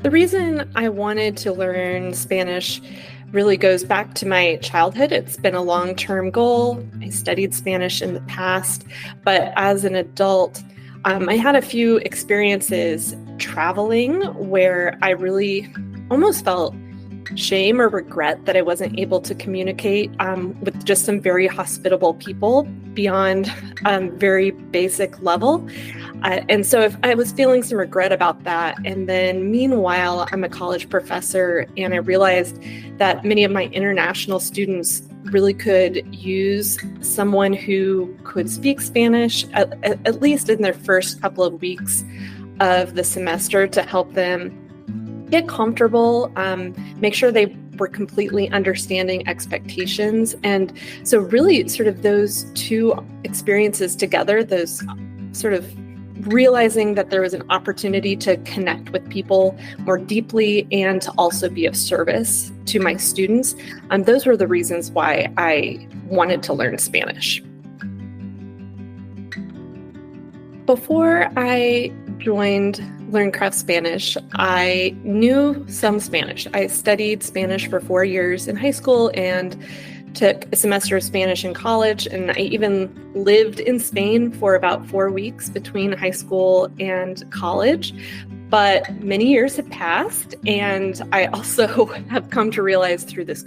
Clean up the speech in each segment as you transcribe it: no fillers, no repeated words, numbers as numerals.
The reason I wanted to learn Spanish really goes back to my childhood. It's been a long-term goal. I studied Spanish in the past, but as an adult, I had a few experiences traveling where I really almost felt shame or regret that I wasn't able to communicate with just some very hospitable people beyond very basic level. And so if I was feeling some regret about that, and then meanwhile, I'm a college professor, and I realized that many of my international students really could use someone who could speak Spanish, at least in their first couple of weeks of the semester, to help them get comfortable, make sure they were completely understanding expectations. And so really sort of those two experiences together, those sort of realizing that there was an opportunity to connect with people more deeply and to also be of service to my students, those were the reasons why I wanted to learn Spanish. Before I joined LearnCraft Spanish, I knew some Spanish. I studied Spanish for 4 years in high school and took a semester of Spanish in college, and I even lived in Spain for about 4 weeks between high school and college. But many years have passed, and I also have come to realize through this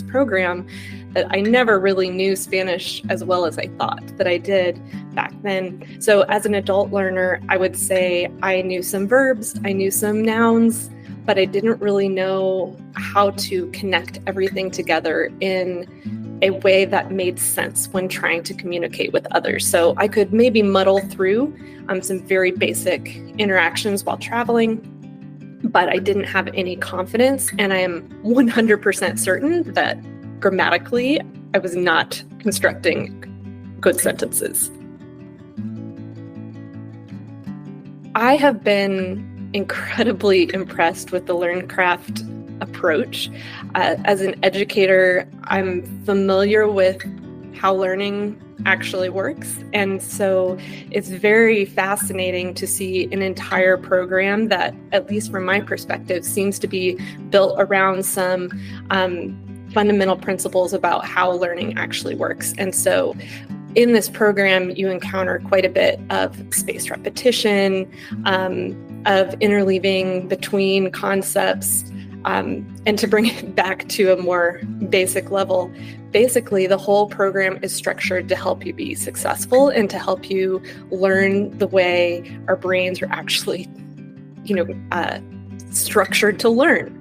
program that I never really knew Spanish as well as I thought that I did back then. So as an adult learner, I would say I knew some verbs, I knew some nouns, but I didn't really know how to connect everything together in a way that made sense when trying to communicate with others. So I could maybe muddle through some very basic interactions while traveling, but I didn't have any confidence. And I am 100% certain that grammatically, I was not constructing good sentences. I have been incredibly impressed with the LearnCraft approach. As an educator, I'm familiar with how learning actually works. And so it's very fascinating to see an entire program that, at least from my perspective, seems to be built around some fundamental principles about how learning actually works. And so in this program, you encounter quite a bit of spaced repetition, of interleaving between concepts, and to bring it back to a more basic level. Basically, the whole program is structured to help you be successful and to help you learn the way our brains are actually, structured to learn.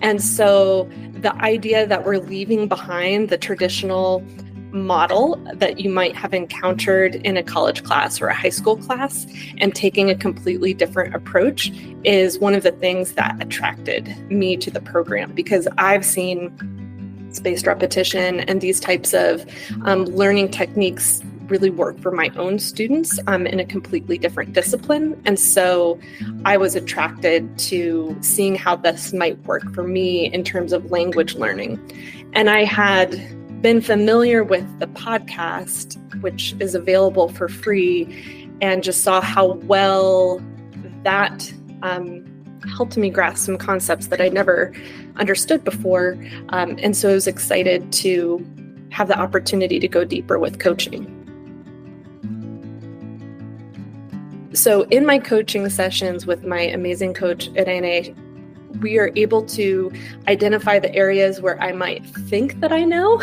And so the idea that we're leaving behind the traditional model that you might have encountered in a college class or a high school class and taking a completely different approach is one of the things that attracted me to the program, because I've seen spaced repetition and these types of learning techniques really work for my own students in a completely different discipline. And so I was attracted to seeing how this might work for me in terms of language learning. And I had been familiar with the podcast, which is available for free, and just saw how well that helped me grasp some concepts that I'd never understood before. And so I was excited to have the opportunity to go deeper with coaching. So in my coaching sessions with my amazing coach at ANA, we are able to identify the areas where I might think that I know,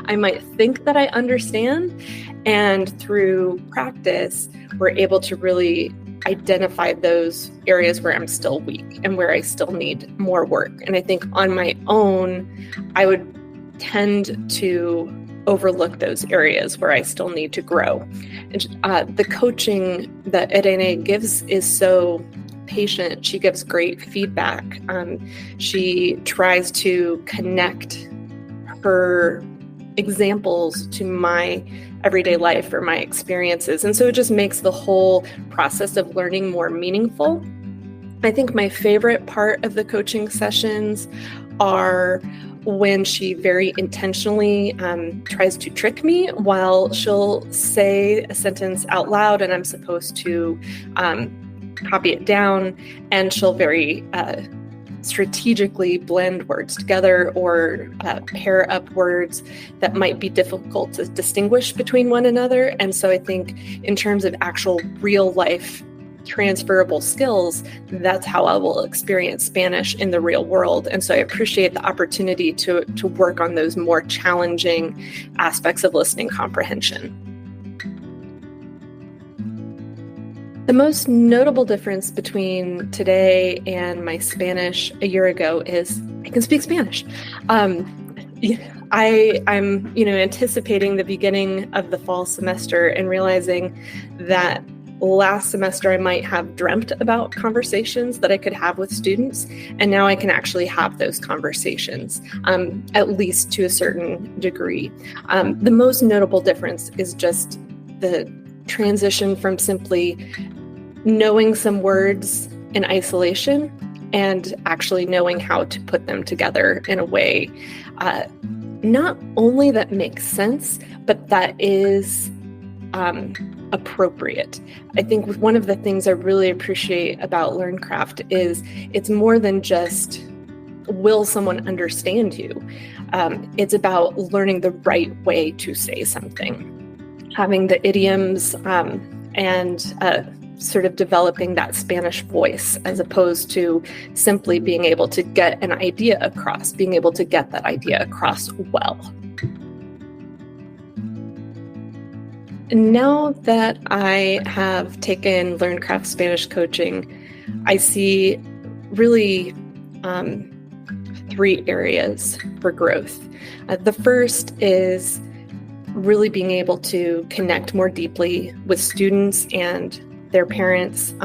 I might think that I understand, and through practice, we're able to really identify those areas where I'm still weak and where I still need more work. And I think on my own, I would tend to overlook those areas where I still need to grow. And, the coaching that ANA gives is so patient. She gives great feedback. She tries to connect her examples to my everyday life or my experiences. And so it just makes the whole process of learning more meaningful. I think my favorite part of the coaching sessions are when she very intentionally tries to trick me while she'll say a sentence out loud and I'm supposed to copy it down, and she'll very strategically blend words together or pair up words that might be difficult to distinguish between one another. And so I think in terms of actual real life transferable skills, that's how I will experience Spanish in the real world. And so I appreciate the opportunity to work on those more challenging aspects of listening comprehension. The most notable difference between today and my Spanish a year ago is I can speak Spanish. I'm anticipating the beginning of the fall semester and realizing that last semester I might have dreamt about conversations that I could have with students, and now I can actually have those conversations, at least to a certain degree. The most notable difference is just the transition from simply knowing some words in isolation and actually knowing how to put them together in a way not only that makes sense, but that is appropriate. I think one of the things I really appreciate about LearnCraft is it's more than just will someone understand you. It's about learning the right way to say something, having the idioms and sort of developing that Spanish voice as opposed to simply being able to get an idea across, being able to get that idea across well. Now that I have taken LearnCraft Spanish coaching, I see really 3 areas for growth. The first is really being able to connect more deeply with students and their parents,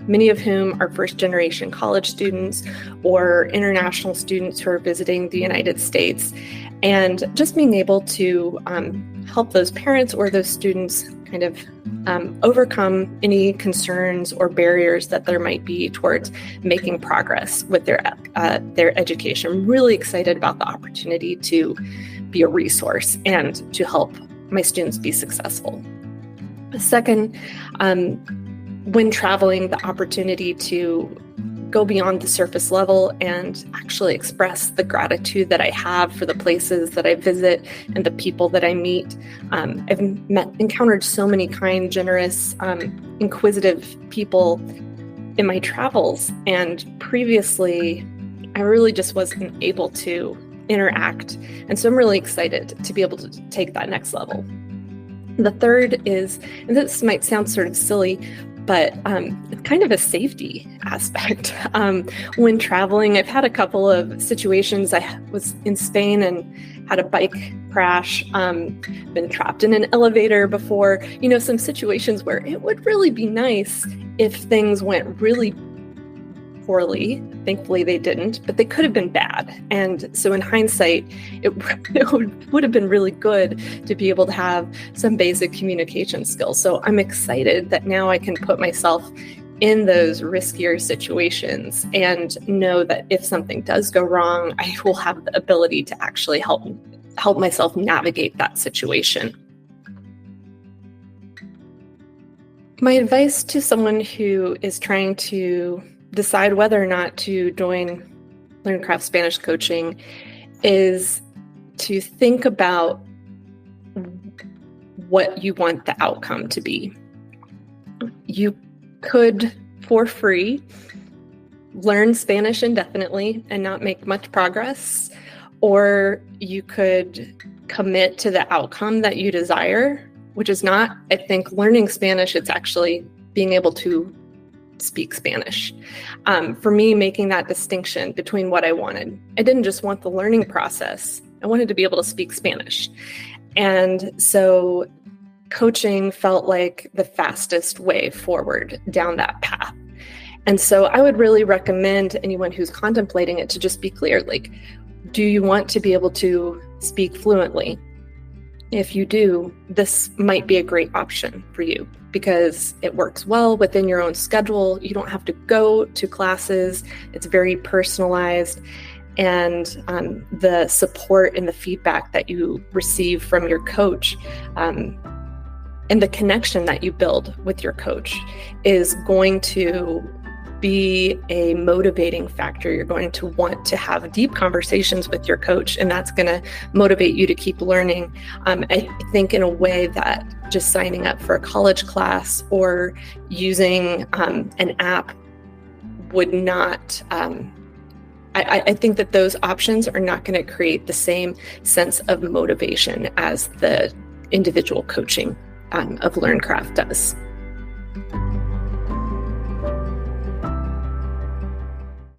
many of whom are first-generation college students or international students who are visiting the United States, and just being able to help those parents or those students kind of overcome any concerns or barriers that there might be towards making progress with their education. I'm really excited about the opportunity to be a resource and to help my students be successful. Second, when traveling, the opportunity to go beyond the surface level and actually express the gratitude that I have for the places that I visit and the people that I meet. I've encountered so many kind, generous, inquisitive people in my travels, and previously I really just wasn't able to interact. And so I'm really excited to be able to take that next level. The third is, and this might sound sort of silly, but it's kind of a safety aspect. When traveling, I've had a couple of situations. I was in Spain and had a bike crash, been trapped in an elevator before, some situations where it would really be nice if things went really poorly. Thankfully they didn't, but they could have been bad. And so in hindsight, it would have been really good to be able to have some basic communication skills. So I'm excited that now I can put myself in those riskier situations and know that if something does go wrong, I will have the ability to actually help myself navigate that situation. My advice to someone who is trying to decide whether or not to join LearnCraft Spanish coaching is to think about what you want the outcome to be. You could, for free, learn Spanish indefinitely and not make much progress, or you could commit to the outcome that you desire, which is not, I think, learning Spanish. It's actually being able to speak Spanish. For me, making that distinction between what I wanted. I didn't just want the learning process. I wanted to be able to speak Spanish. And so coaching felt like the fastest way forward down that path. And so I would really recommend to anyone who's contemplating it to just be clear, like, do you want to be able to speak fluently? If you do, this might be a great option for you because it works well within your own schedule. You don't have to go to classes. It's very personalized. And the support and the feedback that you receive from your coach and the connection that you build with your coach is going to be a motivating factor. You're going to want to have deep conversations with your coach, and that's going to motivate you to keep learning. I think in a way that just signing up for a college class or using an app would not, I think that those options are not going to create the same sense of motivation as the individual coaching of LearnCraft does.